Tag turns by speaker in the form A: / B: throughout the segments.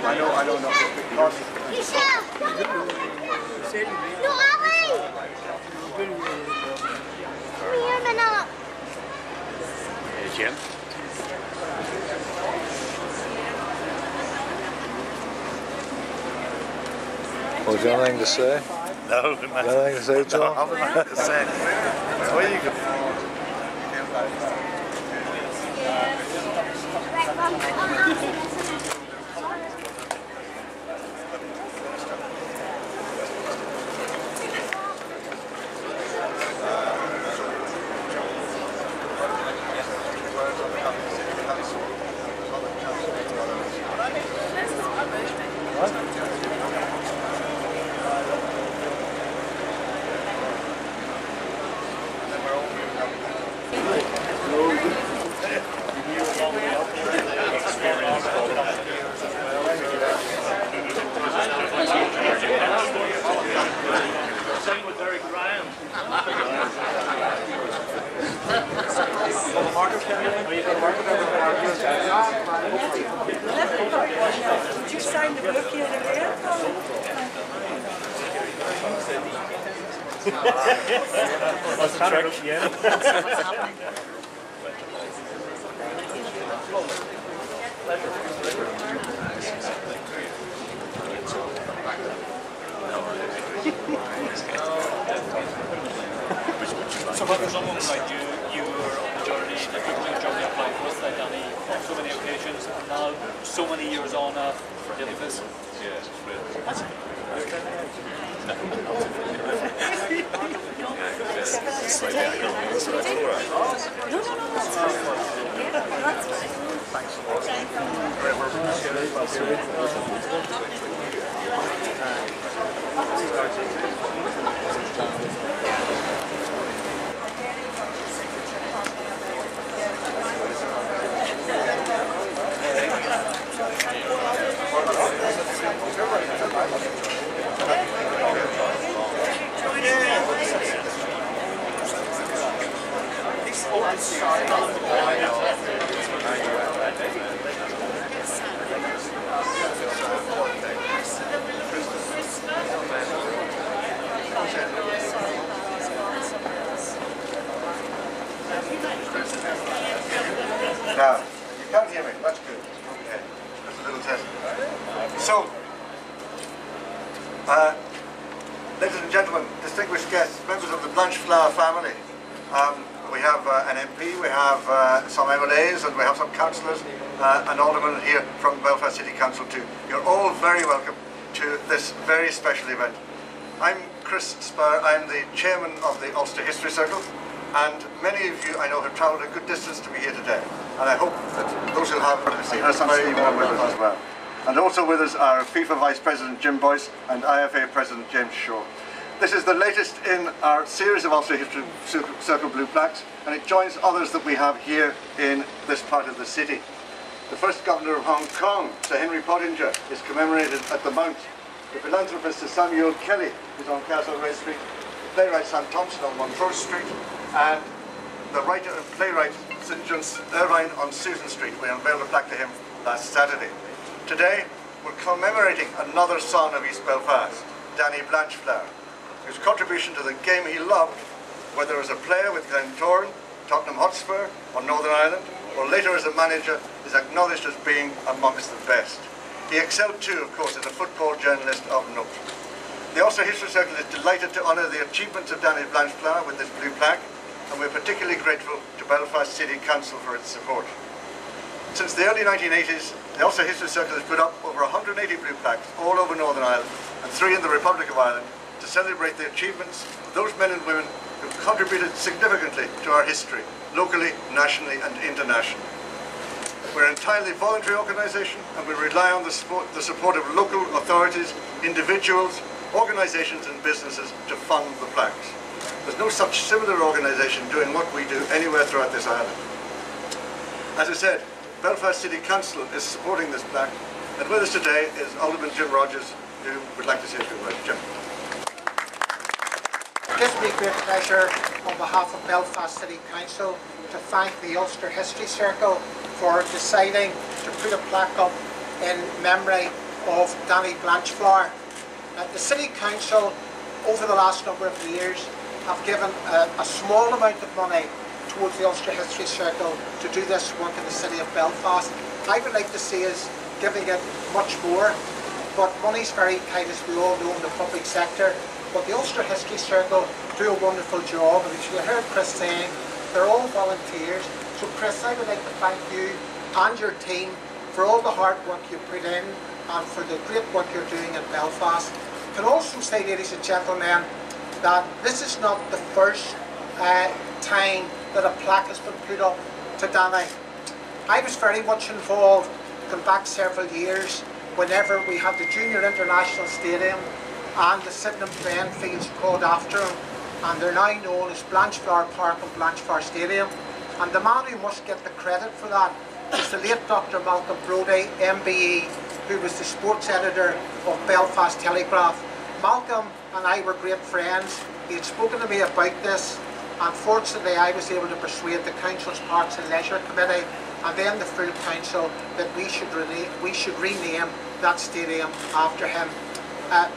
A: I know not because...
B: No, Ali! Come here, Manila.
C: Hey, Jim.
D: Well, do you have anything to say?
C: No,
D: Anything to say, John?
C: I have nothing to say. Where you go?
E: Did you sign the book yet again?
C: That's the trick, yeah.
F: So what was someone like you were on the journey, the people who journey up like us, like Danny, on so many occasions, and now so many years on for dealing with this?
C: Yeah, it's really...
F: That's
A: Now, you can't hear me, that's good. Okay, that's a little test. So, ladies and gentlemen, distinguished guests, members of the Blanchflower family, we have an MP, we have some MLAs, and we have some councillors and aldermen here from Belfast City Council too. You're all very welcome to this very special event. I'm Chris Spur, I'm the chairman of the Ulster History Circle, and many of you I know have travelled a good distance to be here today, and I hope that those who have some very warm with us as well. And also with us are FIFA Vice President Jim Boyce and IFA President James Shaw. This is the latest in our series of Ulster History Circle Blue Plaques, and it joins others that we have here in this part of the city. The first Governor of Hong Kong, Sir Henry Pottinger, is commemorated at the Mount. The philanthropist Sir Samuel Kelly is on Castlereagh Street. The playwright Sam Thompson on Montrose Street, and the writer and playwright St John's Irvine on Susan Street. We unveiled a plaque to him last Saturday. Today, we're commemorating another son of East Belfast, Danny Blanchflower, whose contribution to the game he loved, whether as a player with Glentoran, Tottenham Hotspur, or Northern Ireland, or later as a manager, is acknowledged as being amongst the best. He excelled too, of course, as a football journalist of note. The Ulster History Circle is delighted to honour the achievements of Danny Blanchflower with this blue plaque, and we're particularly grateful to Belfast City Council for its support. Since the early 1980s, the Ulster History Circle has put up over 180 blue plaques all over Northern Ireland and 3 in the Republic of Ireland to celebrate the achievements of those men and women who have contributed significantly to our history, locally, nationally and internationally. We're an entirely voluntary organisation, and we rely on the support of local authorities, individuals, organisations and businesses to fund the plaques. There's no such similar organisation doing what we do anywhere throughout this island. As I said, Belfast City Council is supporting this plaque, and with us today is Alderman Jim Rogers, who would like to say a few words. Jim.
G: It gives me great pleasure on behalf of Belfast City Council to thank the Ulster History Circle for deciding to put a plaque up in memory of Danny Blanchflower. The City Council over the last number of years have given a small amount of money towards the Ulster History Circle to do this work in the city of Belfast. I would like to see us giving it much more, but money's very tight, as we all know, in the public sector. But the Ulster History Circle do a wonderful job, and as you heard Chris saying, they're all volunteers. So Chris, I would like to thank you and your team for all the hard work you put in and for the great work you're doing in Belfast. I can also say, ladies and gentlemen, that this is not the first time that a plaque has been put up to Danny. I was very much involved, going back several years, whenever we had the Junior International Stadium and the Sydenham playing fields called after him, and they're now known as Blanchflower Park and Blanchflower Stadium. And the man who must get the credit for that is the late Dr. Malcolm Brodie, MBE, who was the sports editor of Belfast Telegraph. Malcolm and I were great friends. He had spoken to me about this. Unfortunately, I was able to persuade the Council's Parks and Leisure Committee and then the full Council that we should rename that stadium after him.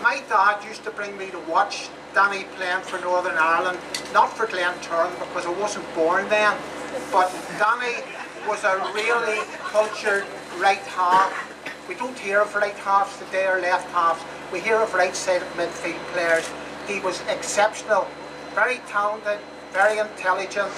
G: My dad used to bring me to watch Danny playing for Northern Ireland, not for Glentoran because I wasn't born then, but Danny was a really cultured right half. We don't hear of right halves today or left halves. We hear of right-sided midfield players. He was exceptional, very talented, very intelligent,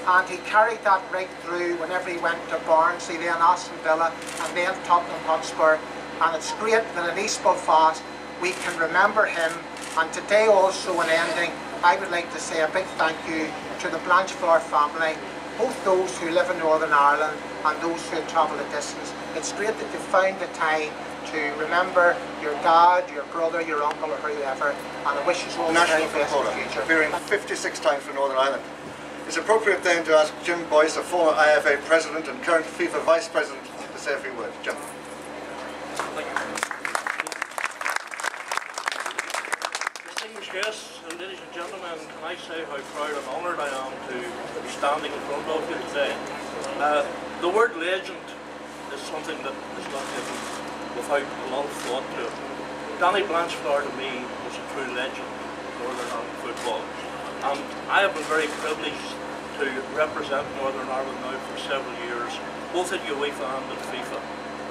G: and he carried that right through whenever he went to Barnsley, then Aston Villa, and then Tottenham Hotspur. And it's great that in East Belfast we can remember him. And today also in ending, I would like to say a big thank you to the Blanchflower family, both those who live in Northern Ireland and those who travel a distance. It's great that you found the time to remember your dad, your brother, your uncle or whoever, and I wish you all the very best in the future.
A: Appearing 56 times for Northern Ireland. It's appropriate then to ask Jim Boyce, a former IFA president and current FIFA vice president, to say a few words. Jim.
H: Thank you. Distinguished guests and ladies and gentlemen, can I say how proud and honoured I am to be standing in front of you today. The word legend is something that is not given without a lot of thought to it. Danny Blanchflower to me was a true legend of Northern Ireland football. And I have been very privileged to represent Northern Ireland now for several years, both at UEFA and at FIFA.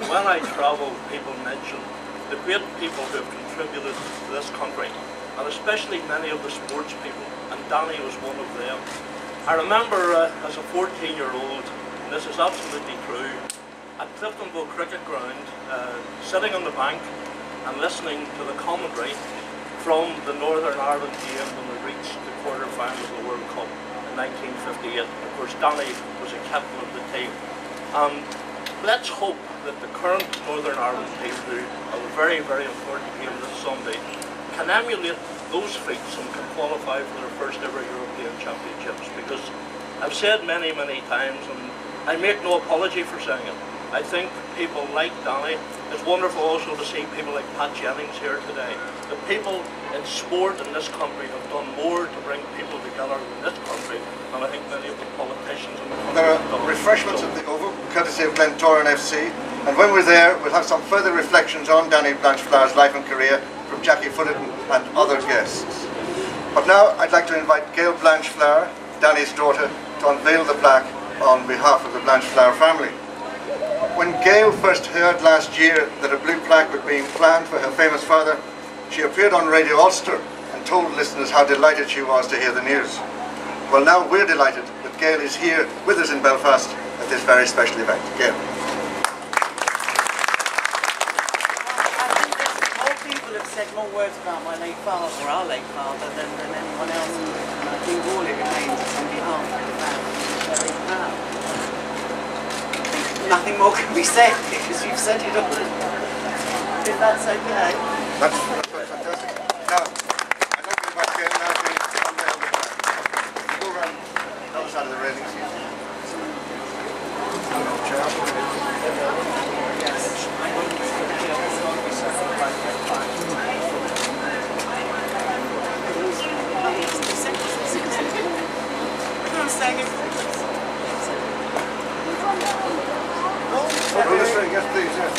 H: When I travel, people mention the great people who have contributed to this country, and especially many of the sports people, and Danny was one of them. I remember as a 14-year-old, and this is absolutely true, at Cliftonville Cricket Ground, sitting on the bank and listening to the commentary from the Northern Ireland game when we reached the quarter-final of the World Cup in 1958. Of course, Danny was a captain of the team. Let's hope that the current Northern Ireland team, who have a very, very important game this Sunday, can emulate those feats and can qualify for their first ever European Championships. Because I've said many, many times, and I make no apology for saying it, I think people like Danny. It's wonderful also to see people like Pat Jennings here today. The people in sport in this country have done more to bring people together in this country than I think many of the politicians in the country
A: There
H: have done.
A: are refreshments at the Oval, courtesy of Glentoran FC, and when we're there we'll have some further reflections on Danny Blanchflower's life and career from Jackie Fullerton and other guests. But now I'd like to invite Gail Blanchflower, Danny's daughter, to unveil the plaque on behalf of the Blanchflower family. When Gail first heard last year that a blue plaque was being planned for her famous father, she appeared on Radio Ulster and told listeners how delighted she was to hear the news. Well, now we're delighted that Gail is here with us in Belfast at this very special event. Gail.
I: I think that more people have said more words about my late father, or our late father, than anyone else. And I think all it remains is on behalf of the family. Very proud. Nothing more can be said because you've said it all. If that's okay.
A: That's fantastic. Now, I'd like to invite Gail now to unveil the plaque. Go around the other side of the railings here. Yes, please, yes.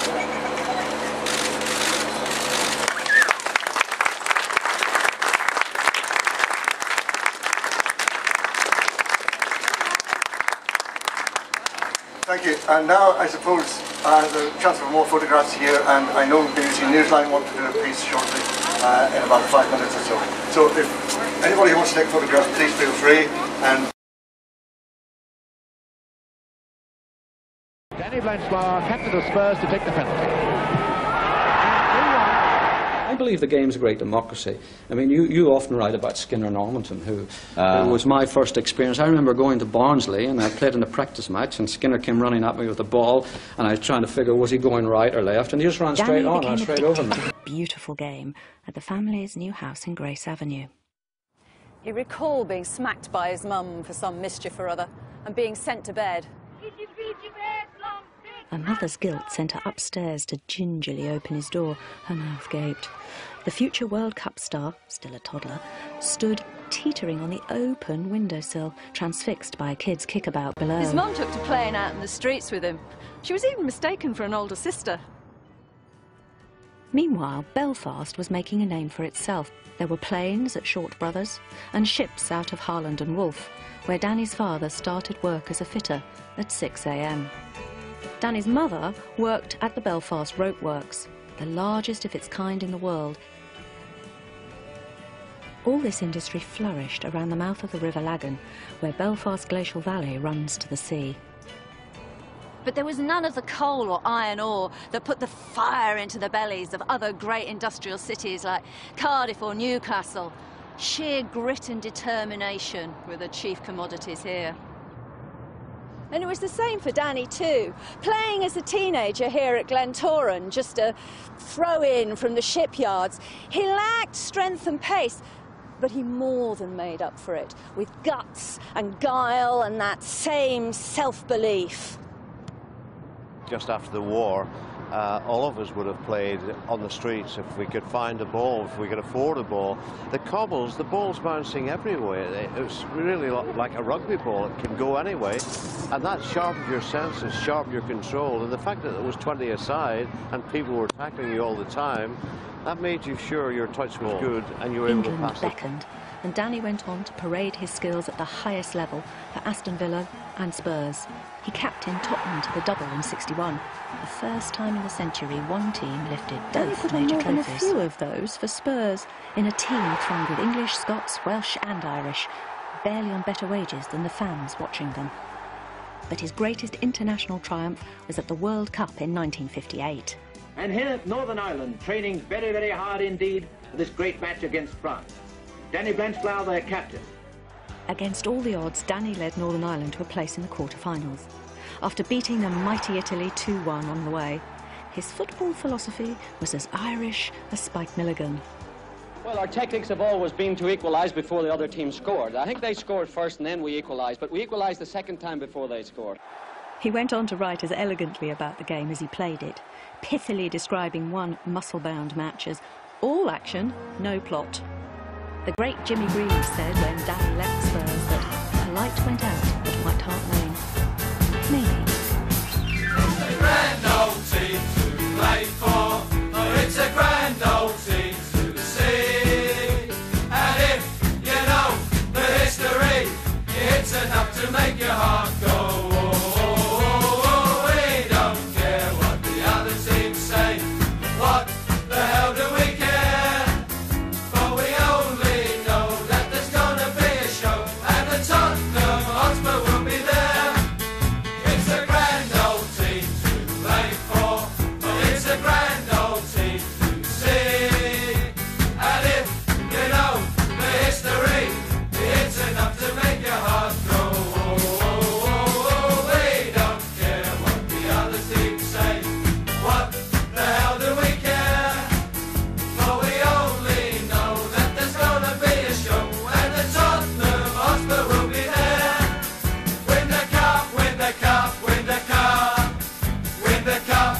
A: Thank you. And now I suppose the chance for more photographs here, and I know BBC Newsline want to do a piece shortly in about 5 minutes or so. So if anybody who wants to take photographs, please feel free. And
J: Danny Blanchflower, captain of Spurs, to take the penalty.
K: I believe the game's a great democracy. I mean, you often write about Skinner Normanton, who was my first experience. I remember going to Barnsley, and I played in a practice match, and Skinner came running at me with the ball, and I was trying to figure, was he going right or left, and he just ran straight on, and straight over me.
L: Beautiful game at the family's new house in Grace Avenue.
M: He recalled being smacked by his mum for some mischief or other, and being sent to bed.
L: A mother's guilt sent her upstairs to gingerly open his door. Her mouth gaped. The future World Cup star, still a toddler, stood teetering on the open windowsill, transfixed by a kid's kickabout below.
M: His mum took to playing out in the streets with him. She was even mistaken for an older sister.
L: Meanwhile, Belfast was making a name for itself. There were planes at Short Brothers and ships out of Harland and Wolff, where Danny's father started work as a fitter at 6 a.m. Danny's mother worked at the Belfast Rope Works, the largest of its kind in the world. All this industry flourished around the mouth of the River Lagan, where Belfast Glacial Valley runs to the sea.
M: But there was none of the coal or iron ore that put the fire into the bellies of other great industrial cities like Cardiff or Newcastle. Sheer grit and determination were the chief commodities here. And it was the same for Danny too. Playing as a teenager here at Glentoran, just a throw-in from the shipyards, he lacked strength and pace, but he more than made up for it with guts and guile and that same self-belief.
N: Just after the war, all of us would have played on the streets if we could find a ball, if we could afford a ball. The cobbles, the ball's bouncing everywhere. It was really like a rugby ball. It can go anyway. And that sharpened your senses, sharpened your control. And the fact that it was 20 aside and people were tackling you all the time, that made you sure your touch was good and you were able to pass it.
L: England beckoned, and Danny went on to parade his skills at the highest level for Aston Villa and Spurs. He captained Tottenham to the double in '61, the first time in the century one team lifted both major trophies. A few of those for Spurs, in a team thronged with English, Scots, Welsh and Irish, barely on better wages than the fans watching them. But his greatest international triumph was at the World Cup in 1958.
J: And here at Northern Ireland, training very, very hard indeed for this great match against France. Danny Blanchflower, their captain.
L: Against all the odds, Danny led Northern Ireland to a place in the quarter-finals. After beating the mighty Italy 2-1 on the way, his football philosophy was as Irish as Spike Milligan.
O: Well, our tactics have always been to equalise before the other team scored. I think they scored first and then we equalised, but we equalised the second time before they scored.
L: He went on to write as elegantly about the game as he played it, pithily describing one muscle-bound match as all action, no plot. The great Jimmy Greaves said when Danny left Spurs that a light went out at White Hart Lane. Maybe.
P: It's a grand old team to play for, or it's a grand old team to see. And if you know the history, it's enough to make your heart go. We don't care what the other teams say. What the hell do we care? For we only know that there's gonna be a show, and the Tottenham Hotspur will be there. It's a grand old team to play for, it's a grand old team to see. And if you know the history, it's enough to make your heart go. We don't care what the other teams say. What the hell do we care? For we only know that there's gonna be a show, and the Tottenham Hotspur will be there. Win the cup, win the cup, win the cup, win the cup.